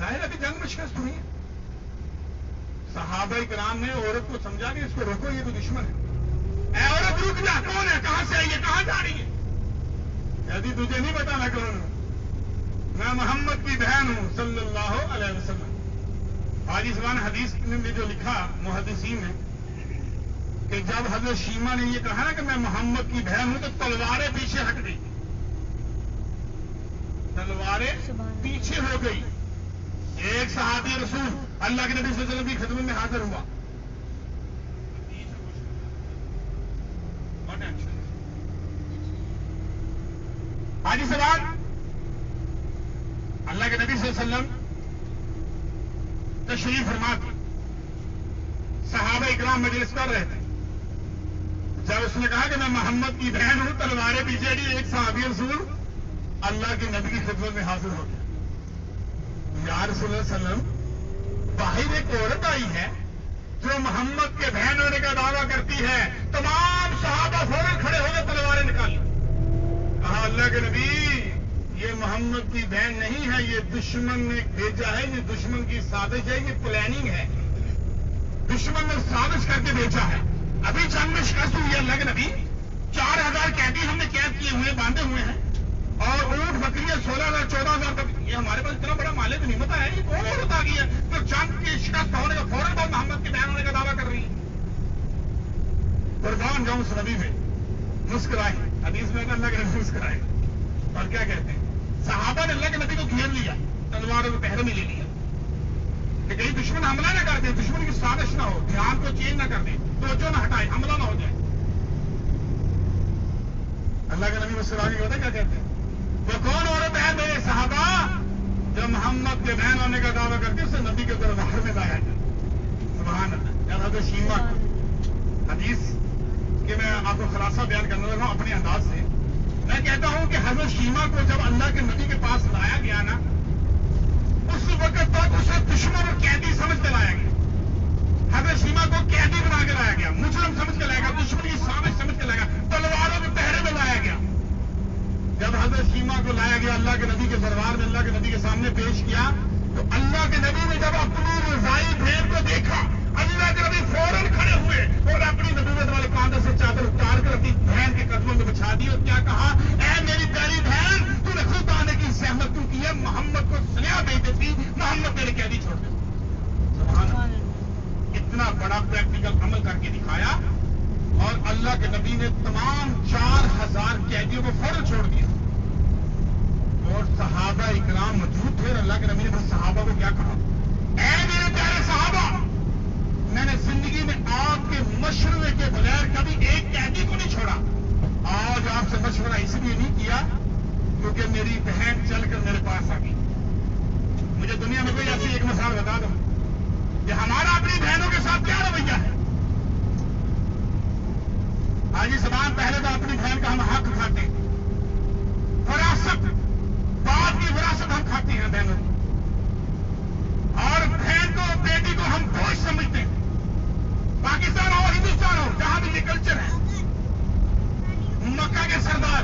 ظاہر ابھی جنگ میں شکست ہوئی ہے. صحابہ کرام نے عورت کو سمجھا کہ اس کو روکو، یہ تو دشمن ہے. اے عورت رک جا، کون ہے، کہاں سے آئی ہے، کہاں جا رہی ہے؟ کہتی تجھے نہیں پتا میں کون ہوں، میں محمد کی بہن ہوں صلی اللہ علیہ وسلم. حاجی زبان حدیث نے جو لکھا محدثین نے کہ جب حضرت شیما نے یہ کہا نا کہ میں محمد کی بہن ہوں تو تلواریں پیچھے ہٹ گئی، تلواریں پیچھے ہو گئی. ایک صحابی رسول اللہ کے نبی صلی اللہ علیہ وسلم کی خدمت میں حاضر ہوا. حاجی صاحب اللہ کے نبی صلی اللہ علیہ وسلم تشریف فرما تھے، صحابہ اکرام مجلس کر رہے تھے. جب اس نے کہا کہ میں محمد کی بہن ہوں، تلواریں پیچھے ہٹی، ایک صحابی رسول اللہ کے نبی کی خدمت میں حاضر ہو گیا. یا رسول اللہ صلی اللہ علیہ وسلم، باہر ایک عورت آئی ہے جو محمد کے بہن ہونے کا دعویٰ کرتی ہے. تمام صحابہ فوراً کھڑے ہو گئے، تلواریں نکالی. کہا اللہ کے نبی یہ محمد کی بہن نہیں ہے، یہ دشمن نے بھیجا ہے، یہ دشمن کی سازش ہے، یہ پلاننگ ہے، دشمن نے سازش کر کے بھیجا ہے. ابھی جنگ میں شکست ہوئی ہے اللہ کے نبی، 4000 قیدی ہم نے قید کیے ہوئے، باندھے ہوئے ہیں، اور اونٹ بکریاں 16,000 14,000 بکری. یہ ہمارے پاس اتنا بڑا مال ہے، غنیمت ہے، یہ کون عورت آ گئی ہے جو جنگ کی شکست ہونے کا فوراً بعد محمد کے بہن ہونے کا دعویٰ کر رہی ہے. قربان جاؤں اس نبی میں مسکرائے، حدیث میں اللہ کے نبی مسکرائے اور کیا کہتے ہیں، صحابہ نے اللہ کے نبی کو گھیر لیا، تلواروں کو پہرے میں لے لیا کہ کہیں دشمن حملہ نہ کر دے، دشمن کی سازش نہ ہو، دھیان کو چینج نہ کر دے، توجہ نہ ہٹائے، حملہ نہ ہو جائے. اللہ کے نبی مسکرا کے ہوتا کیا کہتے ہیں، وہ کون عورت ہے میرے صحابہ جو محمد کے بہن ہونے کا دعویٰ کرتی ہے، اسے نبی کے دربار میں لایا جائے. سبحان اللہ. یا حضرت شیما حدیث کہ میں آپ کو خلاصہ بیان کرنے لگا ہوں اپنے انداز سے. میں کہتا ہوں کہ حضرت شیما کو جب اللہ کے نبی کے پاس لایا گیا نا، اس وقت تک اسے دشمن اور قیدی سمجھ کے لایا گیا. حضرت شیما کو قیدی بنا کے لایا گیا، مجرم سمجھ کے لایا گیا، دشمن کی سازش سمجھ کے لایا گیا، تلواروں کے پہرے میں لایا گیا. جب حضرت شیما کو لایا گیا اللہ کے نبی کے دربار میں، اللہ کے نبی کے سامنے پیش کیا، تو اللہ کے نبی نے جب اپنی رضائی بہن کو دیکھا، اللہ کے نبی فوراً کھڑے ہوئے اور اپنی نبوت والے کاندھے سے چادر اتار کر اپنی بہن کے قدموں میں بچھا دی اور کیا کہا، اے میری پیاری بہن، تو نے خود آنے کی زحمت کیوں کی ہے، محمد کو سنیا بھیج دیتی، محمد تیرے قیدی چھوڑ دے. سبحان اللہ. اتنا بڑا پریکٹیکل عمل کر کے دکھایا اور اللہ کے نبی نے تمام 4000 قیدیوں کو فوراً چھوڑ دیا. اور صحابہ اکرام موجود تھے اور اللہ کے نبی نے بس صحابہ کو کیا کہا، اے میرے پیارے صحابہ، میں نے زندگی میں آپ کے مشورے کے بغیر کبھی ایک قیدی کو نہیں چھوڑا. آج آپ سے مشورہ اس لیے نہیں کیا کیونکہ میری بہن چل کر میرے پاس آ گئی. مجھے دنیا میں کوئی ایسی ایک مثال بتا دو کہ ہمارا اپنی بہنوں کے ساتھ کیا رویہ ہے. حاجی زبان پہلے تو اپنی بہن کا ہم حق کھاتے ہیں، وراثت، بعد کی وراثت ہم کھاتے ہیں بہنوں کی، اور بہن کو بیٹی کو ہم بوجھ سمجھتے ہیں. پاکستان ہو ہندوستان ہو جہاں بھی یہ کلچر ہے، مکہ کے سردار